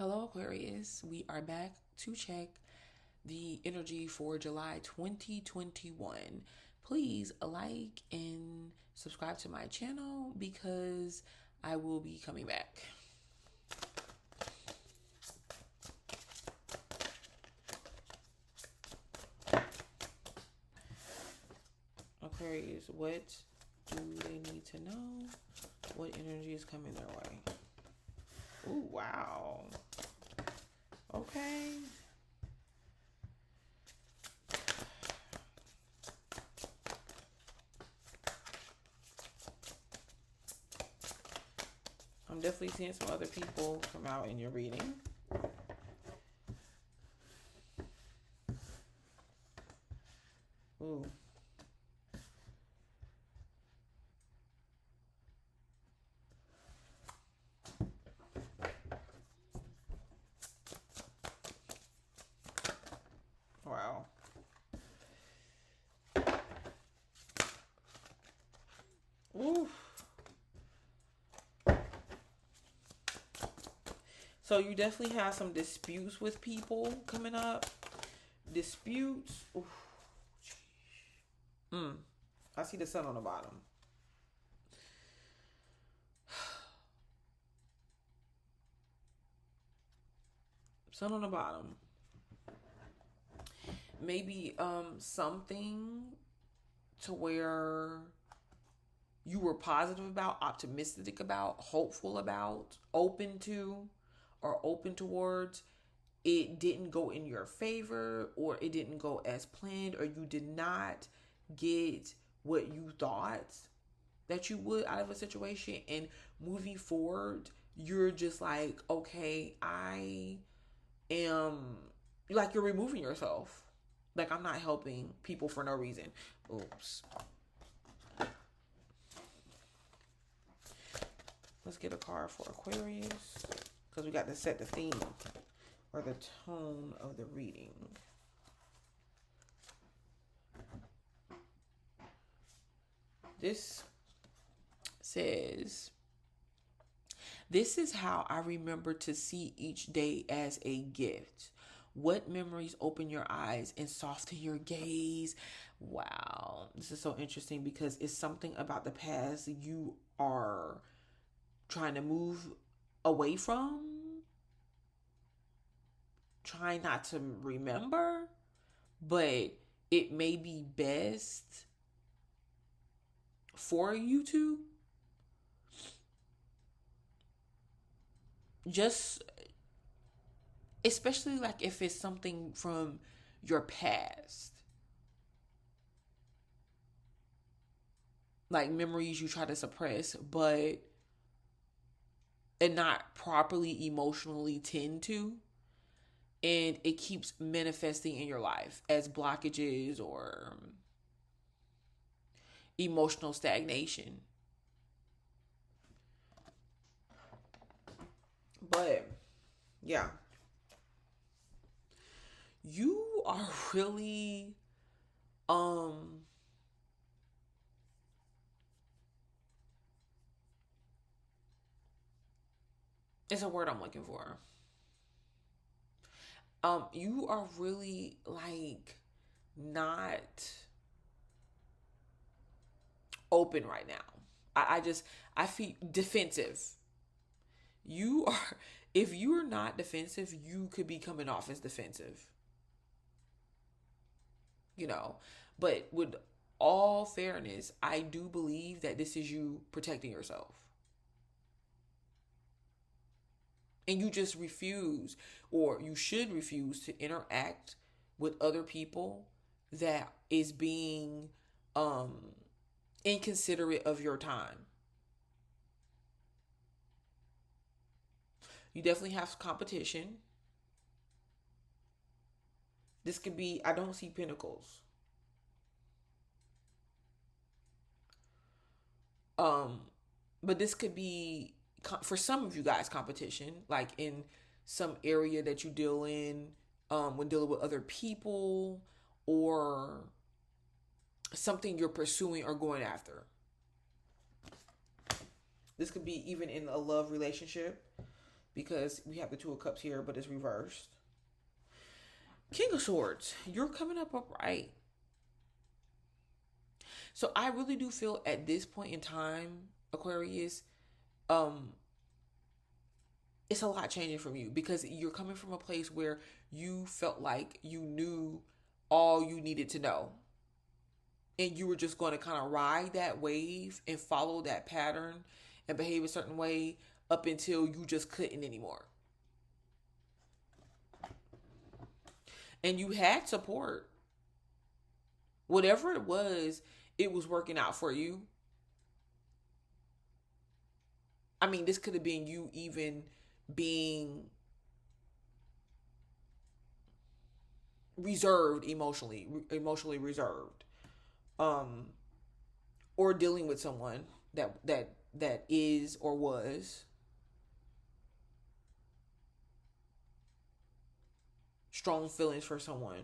Hello, Aquarius. We are back to check the energy for July 2021. Please like and subscribe to my channel because I will be coming back. Aquarius, what do they need to know? What energy is coming their way? Ooh, wow. Okay. I'm definitely seeing some other people come out in your reading. Ooh. Wow. Ooh. So you definitely have some disputes with people coming up. Disputes. Ooh. I see the sun on the bottom. Sun on the bottom. Maybe something to where you were positive about, optimistic about, hopeful about, open to, or open towards. It didn't go in your favor, or it didn't go as planned, or you did not get what you thought that you would out of a situation. And moving forward, you're just like, okay, I am, like, you're removing yourself. Like, I'm not helping people for no reason. Oops. Let's get a card for Aquarius, because we got to set the theme or the tone of the reading. This says, this is how I remember to see each day as a gift. What memories open your eyes and soften your gaze? Wow. This is so interesting because it's something about the past you are trying to move away from, trying not to remember, but it may be best for you to just, especially like if it's something from your past, like memories you try to suppress, but and not properly emotionally tend to, and it keeps manifesting in your life as blockages or emotional stagnation. But yeah, you are really it's a word I'm looking for. You are really like not open right now. I feel defensive. You are, if you're not defensive, you could be coming off as defensive. You know, but with all fairness, I do believe that this is you protecting yourself. And you just refuse, or you should refuse, to interact with other people that is being inconsiderate of your time. You definitely have competition. This could be, I don't see pentacles. Um, but this could be, for some of you guys, competition, like in some area that you deal in, when dealing with other people, or something you're pursuing or going after. This could be even in a love relationship. because we have the Two of Cups here, but it's reversed. King of Swords, you're coming up upright. So I really do feel at this point in time, Aquarius, it's a lot changing from you because you're coming from a place where you felt like you knew all you needed to know. And you were just going to kind of ride that wave and follow that pattern and behave a certain way up until you just couldn't anymore. And you had support. Whatever it was working out for you. I mean, this could have been you even being reserved emotionally reserved, or dealing with someone that is or was strong feelings for someone.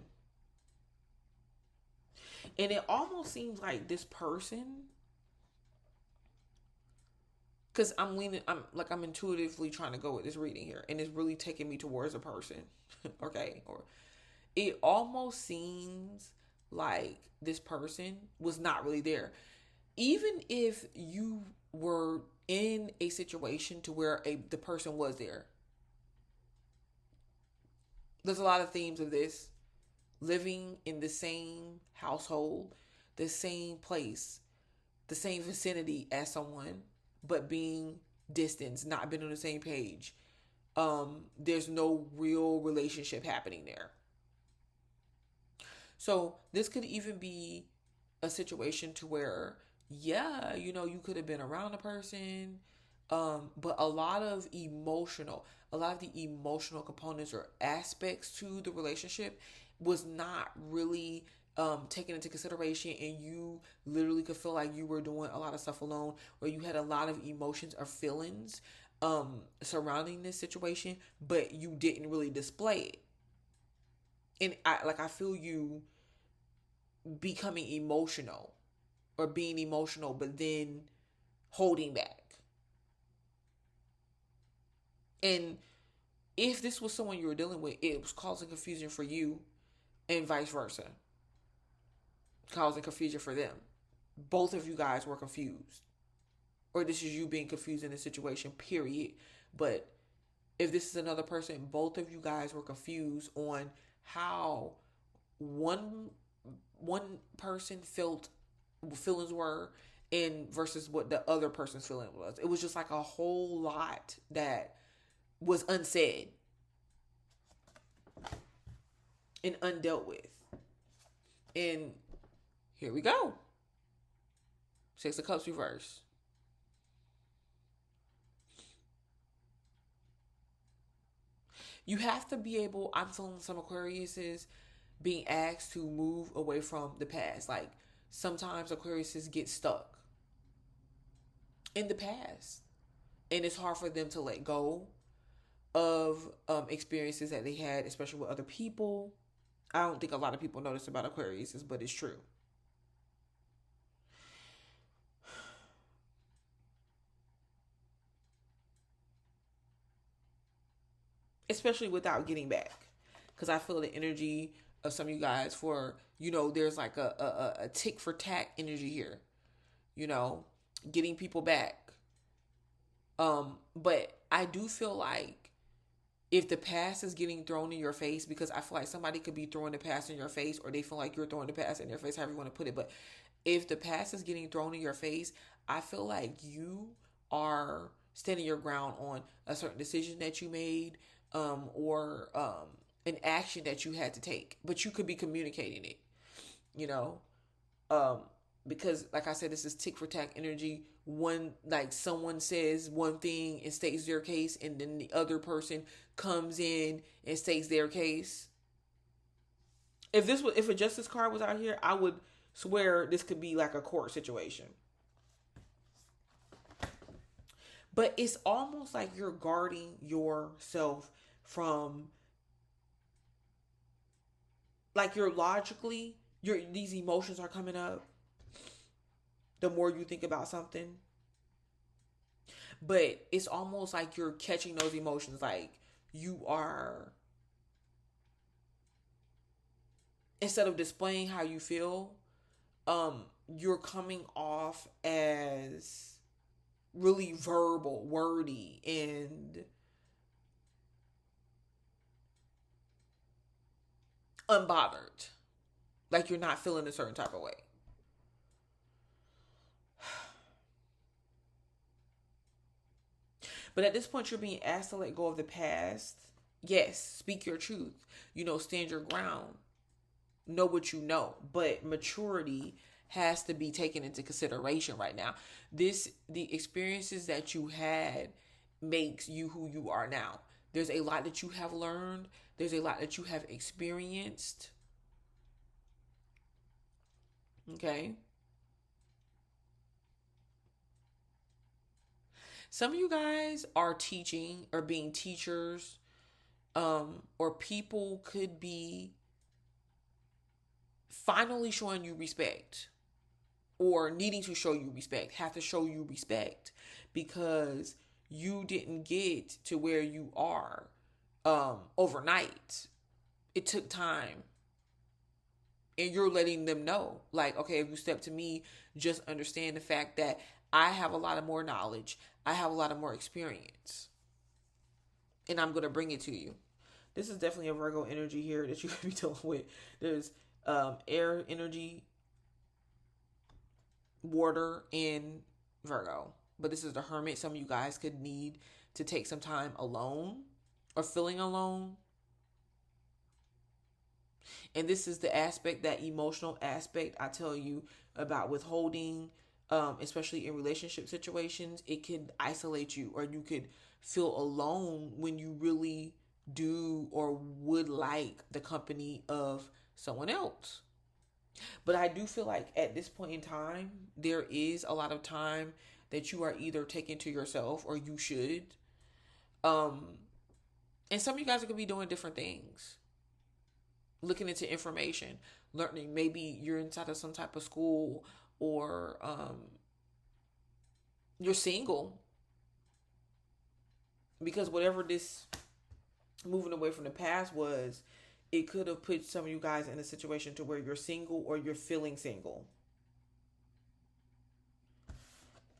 And it almost seems like this person, because I'm intuitively trying to go with this reading here, and it's really taking me towards a person. Okay, or it almost seems like this person was not really there. Even if you were in a situation to where the person was there. There's a lot of themes of this. Living in the same household, the same place, the same vicinity as someone, but being distant, not being on the same page. There's no real relationship happening there. So this could even be a situation to where, yeah, you could have been around a person, but a lot of the emotional components or aspects to the relationship was not really taken into consideration, and you literally could feel like you were doing a lot of stuff alone, or you had a lot of emotions or feelings surrounding this situation, but you didn't really display it. And I feel you becoming emotional or being emotional, but then holding back. And if this was someone you were dealing with, it was causing confusion for you, and vice versa, causing confusion for them. Both of you guys were confused, or this is you being confused in the situation, period. But if this is another person, both of you guys were confused on how one person feelings were, and versus what the other person's feeling was. It was just like a whole lot that was unsaid and undealt with. And here we go. Six of Cups reverse. You have to be able, I'm feeling some Aquariuses being asked to move away from the past. Like sometimes Aquariuses get stuck in the past, and it's hard for them to let go of experiences that they had, especially with other people. I don't think a lot of people know this about Aquariuses, but it's true. Especially without getting back. Because I feel the energy of some of you guys for, there's like a tick for tack energy here. Getting people back. But I do feel like if the past is getting thrown in your face, because I feel like somebody could be throwing the past in your face, or they feel like you're throwing the past in their face, however you want to put it. But if the past is getting thrown in your face, I feel like you are standing your ground on a certain decision that you made, or an action that you had to take, but you could be communicating it, because like I said, this is tick for tack energy. One, like someone says one thing and states their case, and then the other person comes in and states their case. If a justice card was out here, I would swear this could be like a court situation. But it's almost like you're guarding yourself from, like, these emotions are coming up the more you think about something. But it's almost like you're catching those emotions. Like you are, instead of displaying how you feel, you're coming off as really verbal, wordy, and unbothered. Like you're not feeling a certain type of way. But at this point, you're being asked to let go of the past. Yes, speak your truth. Stand your ground. Know what you know. But maturity has to be taken into consideration right now. The experiences that you had makes you who you are now. There's a lot that you have learned. There's a lot that you have experienced. Okay. Some of you guys are teaching or being teachers, or people could be finally showing you respect or needing to show you respect, have to show you respect because you didn't get to where you are overnight. It took time. And you're letting them know, like, okay, if you step to me, just understand the fact that I have a lot of more knowledge. I have a lot of more experience. And I'm going to bring it to you. This is definitely a Virgo energy here that you could be dealing with. There's air energy, water, and Virgo. But this is the Hermit. Some of you guys could need to take some time alone or feeling alone. And this is the aspect, that emotional aspect I tell you about withholding, especially in relationship situations. It could isolate you, or you could feel alone when you really do or would like the company of someone else. But I do feel like at this point in time, there is a lot of time that you are either taking to yourself or you should. And some of you guys are going to be doing different things. Looking into information, learning. Maybe you're inside of some type of school, or you're single. Because whatever this moving away from the past was, it could have put some of you guys in a situation to where you're single or you're feeling single.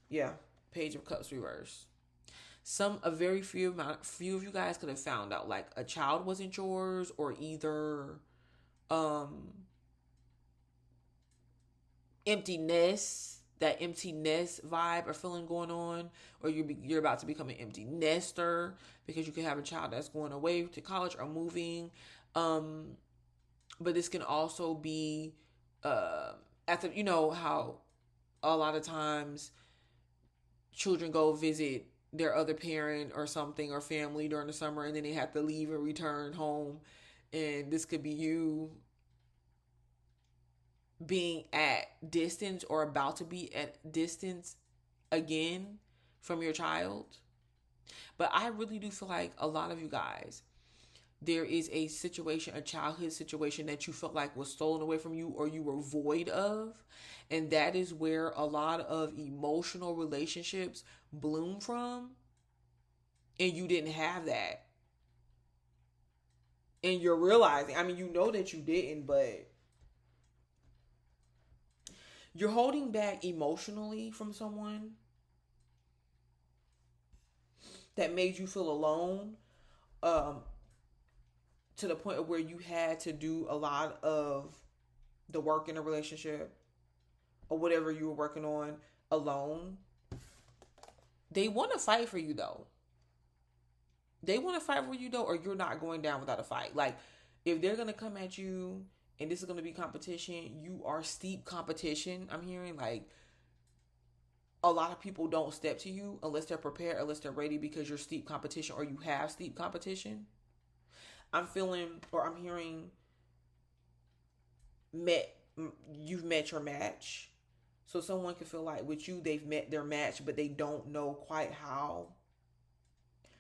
Yeah, Page of Cups reverse. A very few of you guys could have found out like a child wasn't yours, or either emptiness, that empty nest vibe or feeling going on, or you're about to become an empty nester because you could have a child that's going away to college or moving. But this can also be after, how a lot of times children go visit their other parent or something, or family during the summer, and then they have to leave and return home. And this could be you being at distance or about to be at distance again from your child. But I really do feel like a lot of you guys, there is a situation, a childhood situation that you felt like was stolen away from you or you were void of. And that is where a lot of emotional relationships bloom from. And you didn't have that. And you're realizing, you know that you didn't, but you're holding back emotionally from someone that made you feel alone, to the point of where you had to do a lot of the work in a relationship or whatever you were working on alone. They want to fight for you though. Or you're not going down without a fight. Like, if they're going to come at you and this is going to be competition, you are steep competition. I'm hearing like a lot of people don't step to you unless they're prepared, unless they're ready, because you're steep competition or you have steep competition. I'm hearing you've met your match. So someone can feel like with you, they've met their match, but they don't know quite how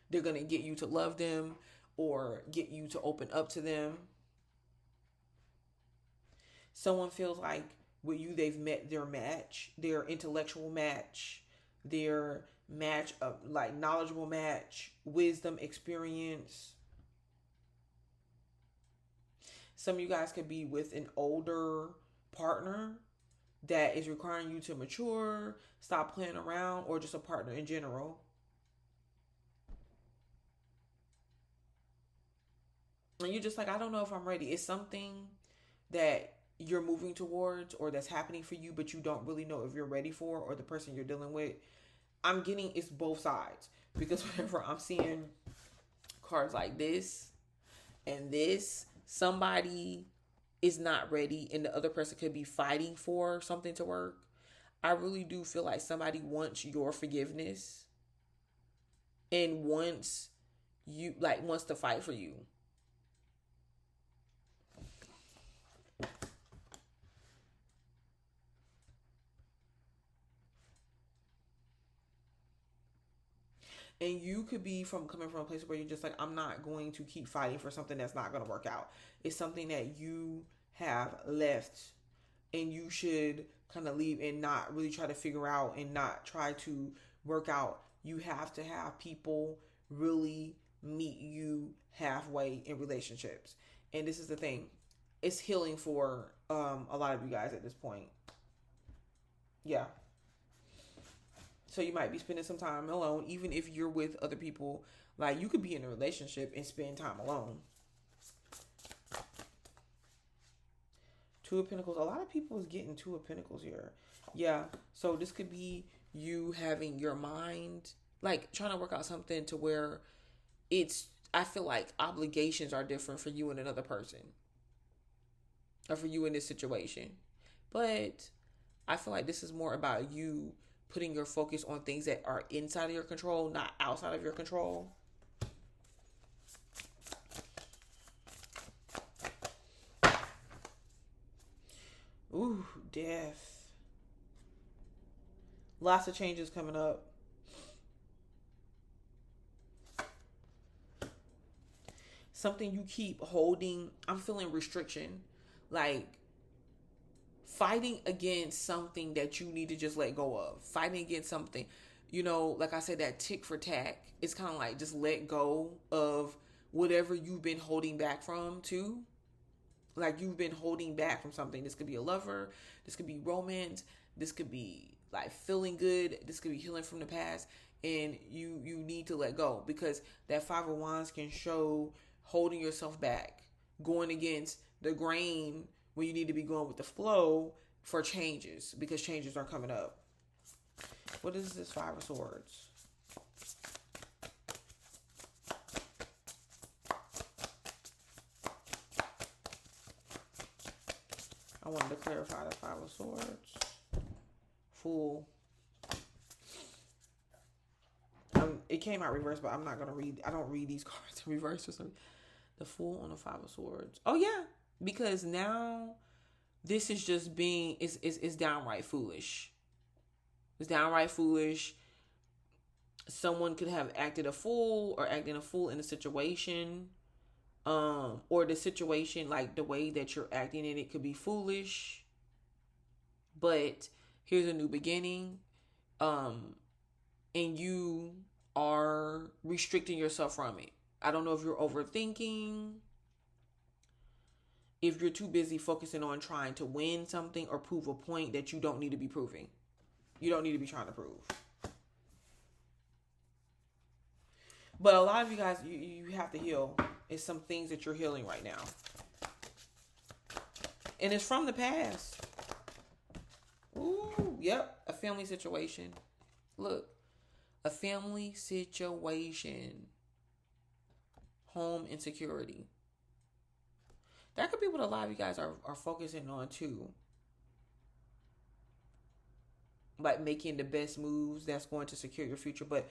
they're going to get you to love them or get you to open up to them. Someone feels like with you, they've met their match, their intellectual match, their match, like knowledgeable match, wisdom, experience. Some of you guys could be with an older partner that is requiring you to mature, stop playing around, or just a partner in general. And you're just like, I don't know if I'm ready. It's something that you're moving towards or that's happening for you, but you don't really know if you're ready for, or the person you're dealing with. I'm getting it's both sides, because whenever I'm seeing cards like this and this, somebody is not ready and the other person could be fighting for something to work. I really do feel like somebody wants your forgiveness and wants to fight for you. And you could be coming from a place where you're just like, I'm not going to keep fighting for something that's not going to work out. It's something that you have left, and you should kind of leave and not really try to figure out and not try to work out. You have to have people really meet you halfway in relationships. And this is the thing. It's healing for a lot of you guys at this point. Yeah. So you might be spending some time alone, even if you're with other people. Like, you could be in a relationship and spend time alone. Two of Pentacles. A lot of people is getting Two of Pentacles here. Yeah. So this could be you having your mind, like, trying to work out something to where I feel like obligations are different for you and another person. Or for you in this situation. But I feel like this is more about you putting your focus on things that are inside of your control, not outside of your control. Ooh, death. Lots of changes coming up. Something you keep holding. I'm feeling restriction. Like, fighting against something that you need to just let go of. Fighting against something. You know, like I said, that tick for tack. It's kind of like just let go of whatever you've been holding back from too. Like, you've been holding back from something. This could be a lover. This could be romance. This could be like feeling good. This could be healing from the past. And you need to let go, because that Five of Wands can show holding yourself back, going against the grain when you need to be going with the flow for changes, because changes are coming up. What is this Five of Swords? I wanted to clarify the Five of Swords. Fool. It came out reverse, but I'm not going to read. I don't read these cards in reverse or something. The Fool on the Five of Swords. Oh, yeah. Because now this is just being, it's downright foolish. It's downright foolish. Someone could have acted a fool or acting a fool in a situation. Or the situation, like the way that you're acting in it, could be foolish. But here's a new beginning. And you are restricting yourself from it. I don't know if you're overthinking, if you're too busy focusing on trying to win something or prove a point that you don't need to be proving. You don't need to be trying to prove. But a lot of you guys, you have to heal. It's some things that you're healing right now. And it's from the past. Ooh, yep. A family situation. Look. A family situation. Home insecurity. That could be what a lot of you guys are focusing on too. Like making the best moves that's going to secure your future. But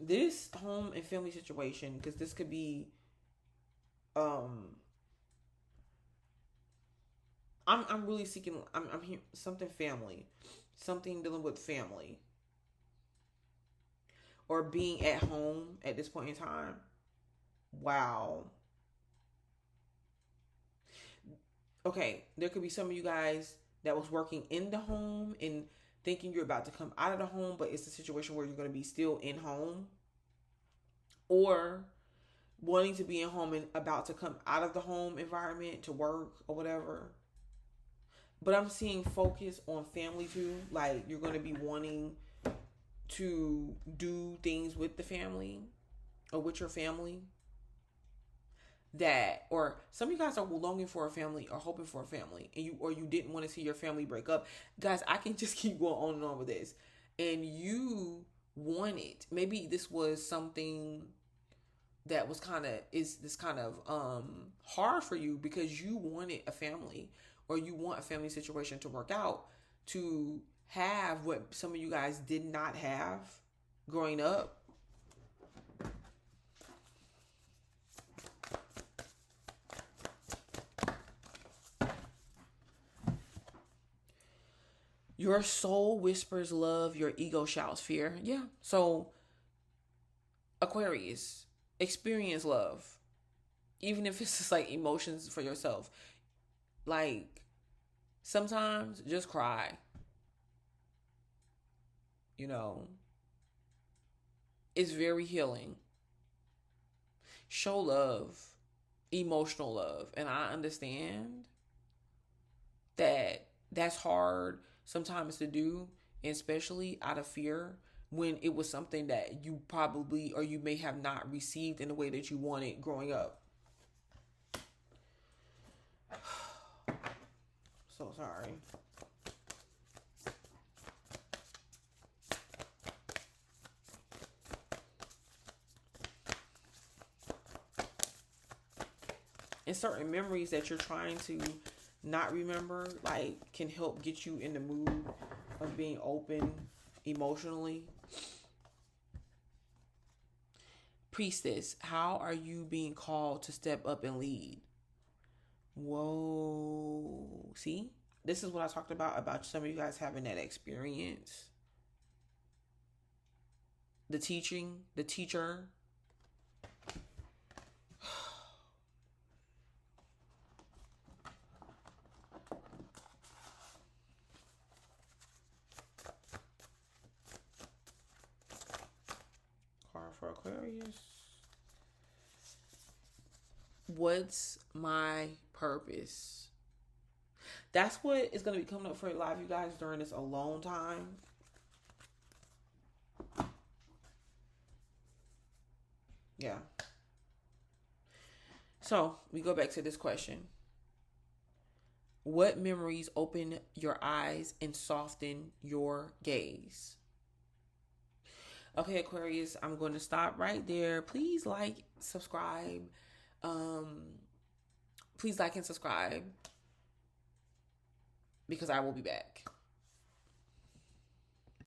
this home and family situation, because this could be I'm really seeking, I'm here, something family, something dealing with family, or being at home at this point in time. Wow. Okay, there could be some of you guys that was working in the home and thinking you're about to come out of the home, but it's a situation where you're going to be still in home, or wanting to be in home and about to come out of the home environment to work or whatever. But I'm seeing focus on family too. Like you're going to be wanting to do things with the family or with your family. That, or some of you guys are longing for a family or hoping for a family, and you didn't want to see your family break up. Guys, I can just keep going on and on with this. And you wanted, maybe this was something that was kind of hard for you because you wanted a family, or you want a family situation to work out, to have what some of you guys did not have growing up. Your soul whispers love, your ego shouts fear. Yeah. So, Aquarius, experience love. Even if it's just like emotions for yourself. Like, sometimes just cry. You know, it's very healing. Show love, emotional love. And I understand that that's hard sometimes to do, especially out of fear, when it was something that you probably or you may have not received in the way that you wanted growing up. So sorry. And certain memories that you're trying to not remember, like, can help get you in the mood of being open emotionally. Priestess, how are you being called to step up and lead? Whoa. See? This is what I talked about some of you guys having that experience. The teacher. For Aquarius. What's my purpose? That's what is going to be coming up for a lot of you guys during this alone time. Yeah. So we go back to this question. What memories open your eyes and soften your gaze? Okay, Aquarius, I'm going to stop right there. Please subscribe. Please like and subscribe because I will be back.